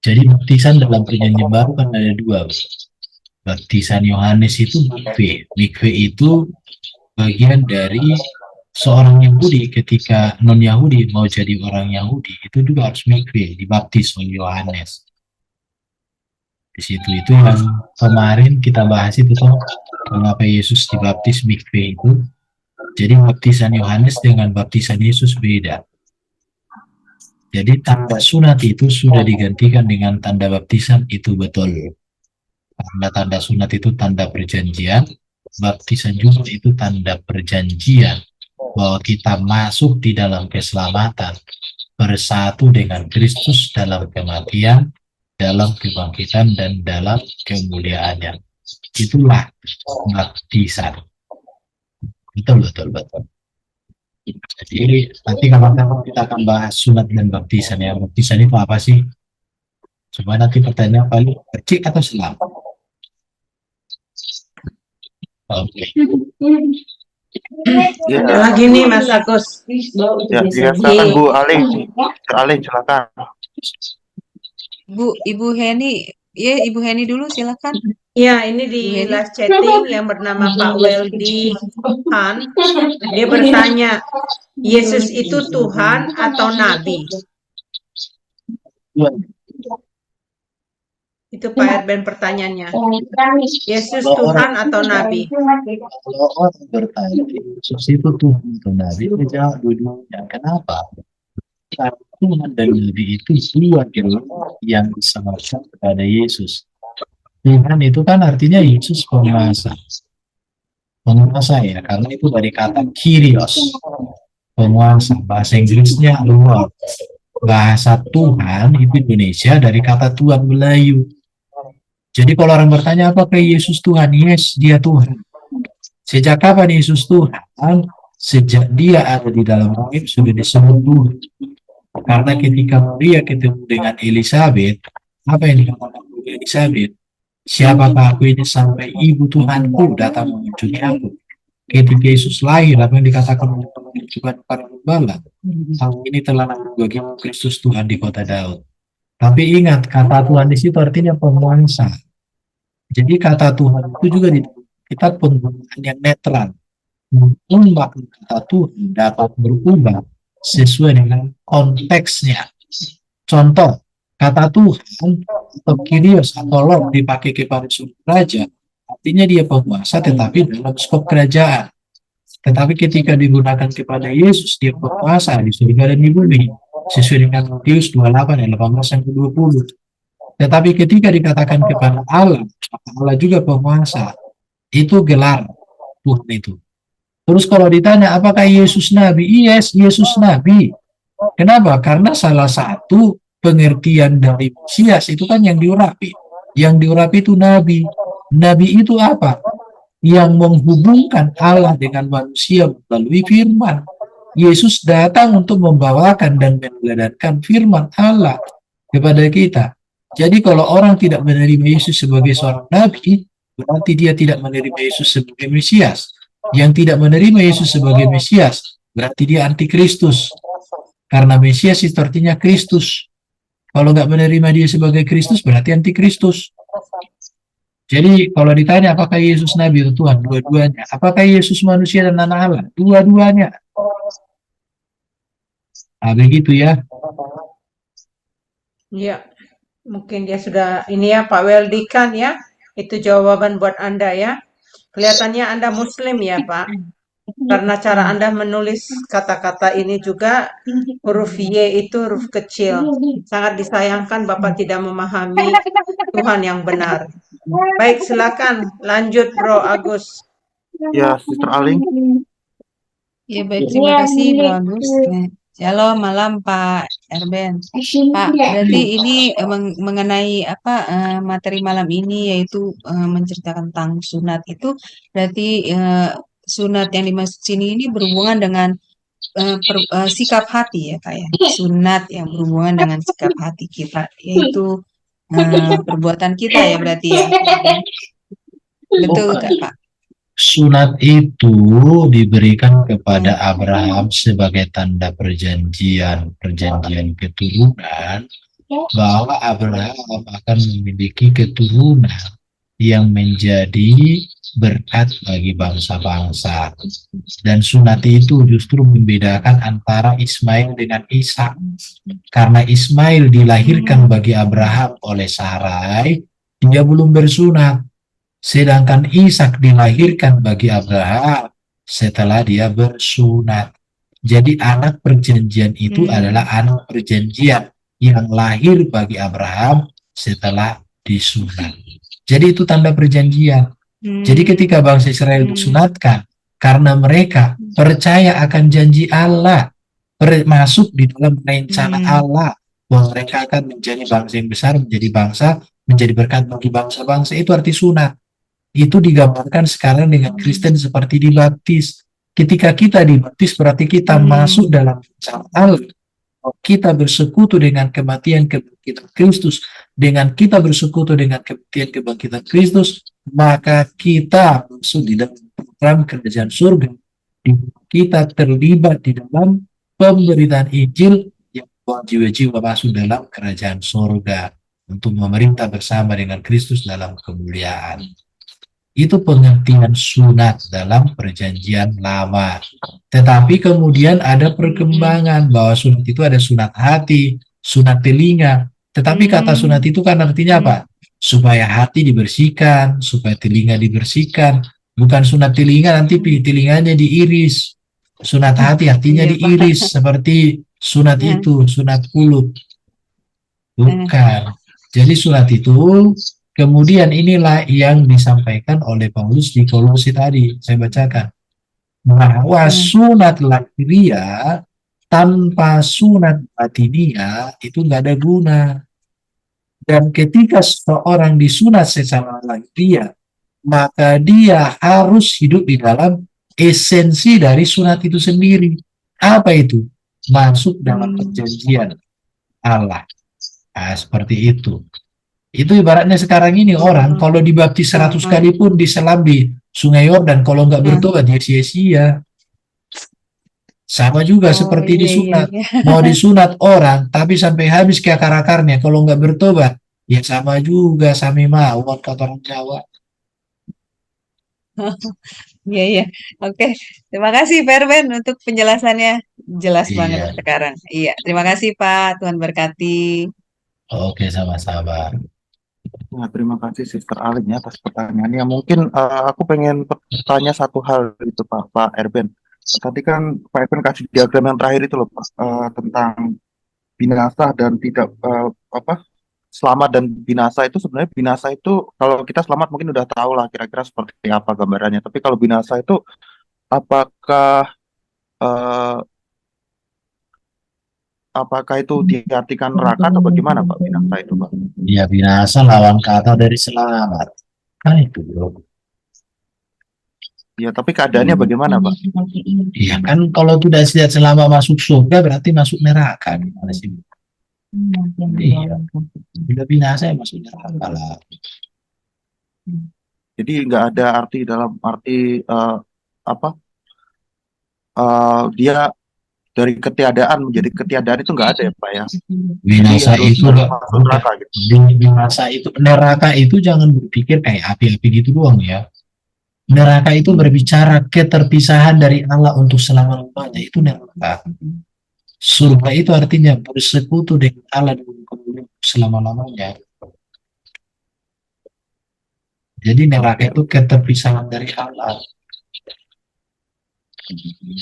Jadi baptisan dalam perjanjian baru kan ada dua. Baptisan Yohanes itu mikve. Mikve itu bagian dari seorang Yahudi ketika non Yahudi mau jadi orang Yahudi itu juga harus mikve, dibaptis oleh Yohanes. Di situ itu yang kemarin kita bahas itu tuh mengapa Yesus dibaptis mikve itu. Jadi baptisan Yohanes dengan baptisan Yesus beda. Jadi tanda sunat itu sudah digantikan dengan tanda baptisan, itu betul. Karena tanda sunat itu tanda perjanjian, baptisan juga itu tanda perjanjian bahwa kita masuk di dalam keselamatan, bersatu dengan Kristus dalam kematian, dalam kebangkitan, dan dalam kemuliaannya. Itulah baptisan. Betul, betul, betul. Jadi nanti kapan-kapan kita akan bahas sunat dan baptisan ya. Baptisan itu apa sih? Coba nanti pertanyaan paling kecil atau selam. Oke. Ya, Ada lagi nih Mas Agus. ya, silakan Bu Alih. Alih silakan. Bu, Ibu Heni, ya Ibu Heni dulu silakan. Ya, ini di Bu Heni. live chatting yang bernama Pak Weldy Han. Dia bertanya, Yesus itu Tuhan atau Nabi? Itu Pak Erben pertanyaannya. Yesus Tuhan atau Nabi? Kalau orang bertanya, Yesus itu Tuhan atau Nabi, itu jawab dua-duanya. Kenapa? Karena Tuhan dan Nabi itu dua gelar yang disamarkan kepada Yesus. Tuhan itu kan artinya Yesus penguasa. Penguasa ya, karena itu dari kata Kyrios. Penguasa, bahasa Inggrisnya Lord. Bahasa Tuhan itu Indonesia dari kata Tuhan Melayu. Jadi kalau orang bertanya apakah Yesus Tuhan? Yes, dia Tuhan. Sejak kapan Yesus Tuhan? Sejak dia ada di dalam rahim sudah disebut Tuhan. Karena ketika Maria ketemu dengan Elizabeth, apa yang dikatakan oleh Elizabeth? Siapakah aku ini sampai ibu Tuhanku datang mengunjungi aku? Ketika Yesus lahir, apa yang dikatakan oleh penunjukan para gembala? Kamu ini telah bagimu Kristus Tuhan di kota Daud. Tapi ingat, kata Tuhan di situ artinya penguasa. Jadi kata Tuhan itu juga di kita penggunaan yang netral. Mungkin makna kata Tuhan dapat berubah sesuai dengan konteksnya. Contoh, kata Tuhan atau Kyrios atau Lord dipakai kepada seorang raja, artinya dia penguasa tetapi dalam skop kerajaan. Tetapi ketika digunakan kepada Yesus, dia penguasa di surga dan di bumi. Sesuai dengan Matius 28 ayat 18 sampai 20. Tetapi ketika dikatakan kepada Allah, Allah juga penguasa. Itu gelar Tuhan itu. Terus kalau ditanya apakah Yesus Nabi? Yes, Yesus Nabi. Kenapa? Karena salah satu pengertian dari Mesias itu kan yang diurapi. Yang diurapi itu Nabi. Nabi itu apa? Yang menghubungkan Allah dengan manusia melalui firman. Yesus datang untuk membawakan dan meneladankan firman Allah kepada kita. Jadi kalau orang tidak menerima Yesus sebagai seorang nabi, berarti dia tidak menerima Yesus sebagai Mesias. Yang tidak menerima Yesus sebagai Mesias, berarti dia antikristus. Karena Mesias itu artinya Kristus. Kalau nggak menerima dia sebagai Kristus, berarti antikristus. Jadi kalau ditanya apakah Yesus Nabi atau Tuhan, dua-duanya. Apakah Yesus manusia dan anak Allah? Dua-duanya. Nah, begitu ya. Ya, mungkin dia sudah ini ya Pak Weldikan ya. Itu jawaban buat Anda ya. Kelihatannya Anda Muslim ya Pak. Karena cara Anda menulis kata-kata ini juga huruf Y itu huruf kecil. Sangat disayangkan Bapak tidak memahami Tuhan yang benar. Baik, silakan lanjut Bro Agus. Ya, Sister Aling. Ya baik, terima kasih Bro Agus. Shalom malam Pak Erben. Pak, berarti ini mengenai apa materi malam ini yaitu menceritakan tentang sunat itu berarti sunat yang dimaksud sini ini berhubungan dengan sikap hati ya Pak ya. Sunat yang berhubungan dengan sikap hati kita yaitu perbuatan kita ya berarti ya. Betul nggak Pak? Sunat itu diberikan kepada Abraham sebagai tanda perjanjian keturunan, bahwa Abraham akan memiliki keturunan yang menjadi berkat bagi bangsa-bangsa. Dan sunat itu justru membedakan antara Ismail dengan Ishak. Karena Ismail dilahirkan bagi Abraham oleh Sarai, dia belum bersunat. Sedangkan Ishak dilahirkan bagi Abraham setelah dia bersunat. Jadi anak perjanjian itu adalah anak perjanjian yang lahir bagi Abraham setelah disunat. Jadi itu tanda perjanjian. Jadi ketika bangsa Israel disunatkan, karena mereka percaya akan janji Allah, masuk di dalam rencana Allah, bahwa mereka akan menjadi bangsa yang besar, menjadi bangsa, menjadi berkat bagi bangsa-bangsa, itu arti sunat. Itu digambarkan sekarang dengan Kristen seperti dibaptis. Ketika kita dibaptis berarti kita masuk dalam rencana Allah. Kita bersekutu dengan kematian kebangkitan Kristus, dengan kita bersekutu dengan kematian kebangkitan Kristus, maka kita masuk di dalam program kerajaan surga. Kita terlibat di dalam pemberitaan Injil yang membawa jiwa-jiwa masuk dalam kerajaan surga untuk memerintah bersama dengan Kristus dalam kemuliaan. Itu pengertian sunat dalam perjanjian lama. Tetapi kemudian ada perkembangan bahwa sunat itu ada sunat hati, sunat telinga. Tetapi kata sunat itu kan artinya apa? Supaya hati dibersihkan, supaya telinga dibersihkan. Bukan sunat telinga nanti telinganya diiris. Sunat hati hatinya diiris seperti sunat itu, sunat kulut. Bukan. Jadi sunat itu kemudian inilah yang disampaikan oleh Paulus di Kolose tadi, saya bacakan. Bahwa sunat lahiriah tanpa sunat batiniah itu nggak ada guna. Dan ketika seseorang disunat secara lahiriah, maka dia harus hidup di dalam esensi dari sunat itu sendiri. Apa itu? Masuk dalam perjanjian Allah. Nah, seperti itu. Itu ibaratnya sekarang ini orang kalau dibaptis 100 kali pun diselam di Sungai Yordan, kalau nggak bertobat dia sia-sia. Sama juga seperti disunat. Mau disunat orang, tapi sampai habis ke akar-akarnya, kalau nggak bertobat, ya sama juga, sami mawon kata orang Jawa. Iya, iya. Oke. Terima kasih Ferben untuk penjelasannya. Jelas banget Iya, sekarang. Iya. Terima kasih Pak. Tuhan berkati. oke sama-sama. Nah, terima kasih Sister Aling ya atas pertanyaannya. Mungkin aku pengen bertanya satu hal gitu Pak Erben. Tadi kan Pak Erben kasih diagram yang terakhir itu loh Pak, tentang binasa dan tidak selamat dan binasa itu. Sebenarnya binasa itu kalau kita selamat mungkin udah tahu lah kira-kira seperti apa gambarannya. Tapi kalau binasa itu apakah eh, itu diartikan neraka atau bagaimana Pak binasa itu Pak? Ya binasa lawan kata dari selamat. Kan itu bro. Ya, tapi keadaannya bagaimana Pak? Iya kan kalau tidak selama masuk surga berarti masuk neraka. Gimana sih? Iya. Bila binasa ya masuk neraka lah. Jadi nggak ada arti dalam arti dia dari ketiadaan menjadi ketiadaan itu nggak ada ya Pak ya. Jadi Binasa harus itu masuk neraka gitu. binasa itu, neraka itu jangan berpikir kayak api-api gitu doang ya. Neraka itu berbicara keterpisahan dari Allah untuk selama-lamanya, itu neraka. Surga itu artinya bersekutu dengan Allah selama-lamanya. Jadi neraka itu keterpisahan dari Allah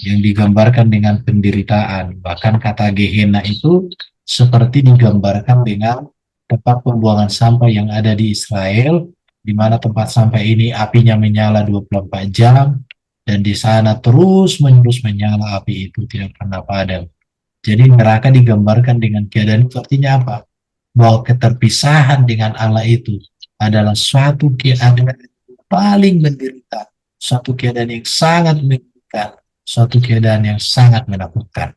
yang digambarkan dengan penderitaan. Bahkan kata Gehenna itu seperti digambarkan dengan tempat pembuangan sampah yang ada di Israel, di mana tempat sampah ini apinya menyala 24 jam, dan di sana terus-menerus menyala api itu, tidak pernah padam. Jadi neraka digambarkan dengan keadaan itu artinya apa? Bahwa keterpisahan dengan Allah itu adalah suatu keadaan yang paling menderita, suatu keadaan yang sangat menyedihkan, suatu keadaan yang sangat menakutkan.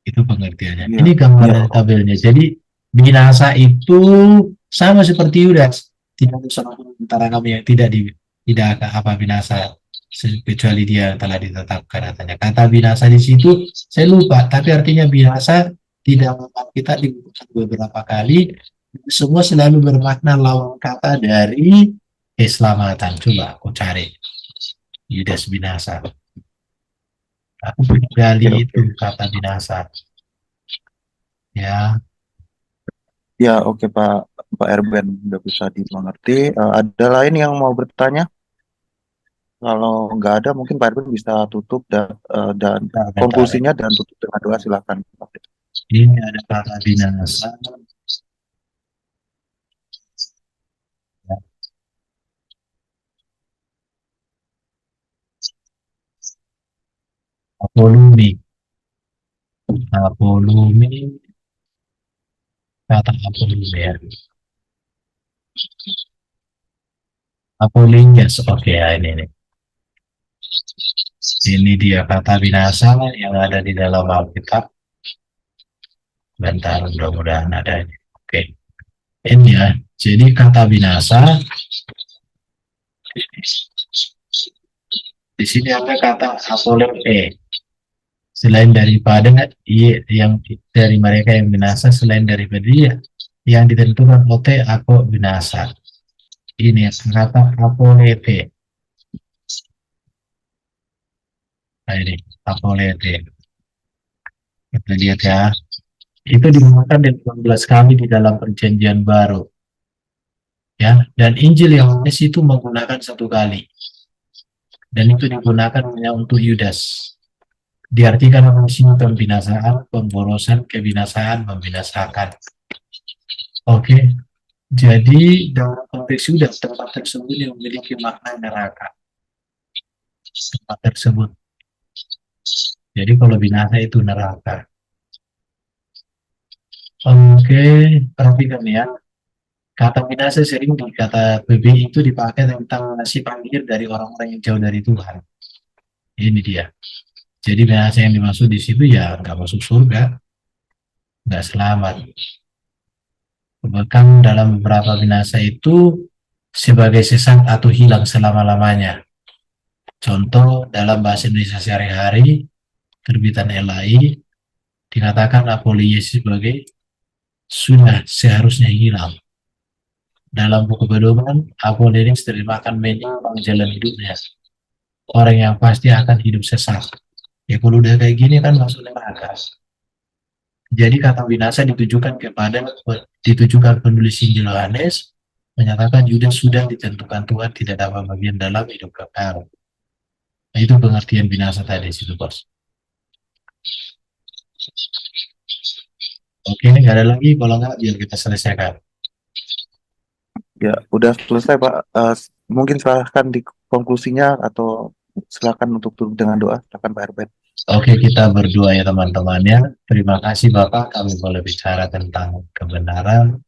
Itu pengertiannya. Iya, Ini iya. gambaran tabelnya. Jadi binasa itu sama seperti Yudas. Tidak ada seorang antara kami yang tidak akan apa binasa, kecuali dia yang telah ditetapkan katanya. Kata binasa di situ saya lupa, tapi artinya binasa tidak kita digunakan beberapa kali. Semua selalu bermakna lawan kata dari keselamatan. Coba aku cari Yudas binasa. Aku punya gali Oke, itu kata binasa. Ya, Ya, oke Pak Erben udah bisa dimengerti. Ada lain yang mau bertanya? Kalau nggak ada, mungkin Pak Erben bisa tutup dan bentar. konklusinya dan tutup dengan doa silakan. Ini ada kata binasa. Ya, apolumi. Apolumi, kata apolumi ya. Apolingas, oke ya ini nih. Ini dia kata binasa yang ada di dalam Alkitab. Bentar, mudah-mudahan ada ini. Oke, ini ya. Jadi kata binasa, di sini ada kata apoleme. Selain daripada yang dari mereka yang binasa, selain daripada dia yang ditentukan ote aku binasa. Ini kata apolete. Nah ini apolete. Kita lihat ya. Itu digunakan 18 kali di dalam perjanjian baru. Ya, dan Injil Yohanes itu menggunakan 1 kali. Dan itu digunakan hanya untuk Yudas. Diartikan fungsinya pembinasaan, pemborosan, kebinasaan, membinasakan. Oke, jadi dalam konteks Yudas, tempat tersebut yang memiliki makna neraka. Tempat tersebut. Jadi kalau binasa itu neraka. Oke, perhatikan ya. Kata binasa sering di kata PB itu dipakai tentang nasib akhir dari orang-orang yang jauh dari Tuhan. Ini dia. Jadi binasa yang dimaksud di situ ya nggak masuk surga, nggak selamat. Bahkan dalam beberapa binasa itu sebagai sesat atau hilang selama-lamanya. Contoh dalam bahasa Indonesia sehari-hari, terbitan LAI dikatakan Apolinyesis sebagai sudah seharusnya hilang. Dalam buku pedoman, Apolinyesis terjemahkan menyimpang jalan hidupnya. Orang yang pasti akan hidup sesat. Ya kalau udah kayak gini kan masuk neraka. Jadi kata binasa ditujukan penulis Injil Yohanes menyatakan Yudas sudah ditentukan Tuhan tidak dapat bagian dalam hidup kekal. Nah, itu pengertian binasa tadi situ bos. Oke, nggak ada lagi. Kalau nggak biar kita selesaikan. Ya, udah selesai Pak. Mungkin silahkan di konklusinya atau silakan untuk tutup dengan doa. Silakan Pak Erben. Oke, kita berdoa ya teman-teman ya. Terima kasih Bapak, kami boleh bicara tentang kebenaran,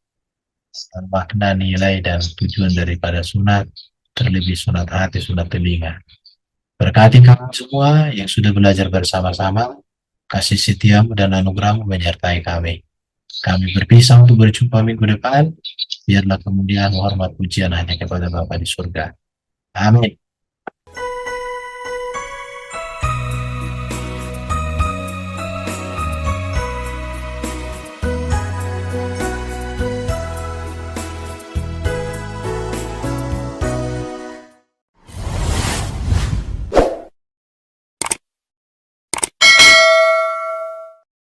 makna, nilai, dan tujuan daripada sunat, terlebih sunat hati, sunat telinga. Berkati kami semua yang sudah belajar bersama-sama, kasih setiamu dan anugerahmu menyertai kami. Kami berpisah untuk berjumpa minggu depan, biarlah kemudian hormat pujian hanya kepada Bapa di surga. Amin.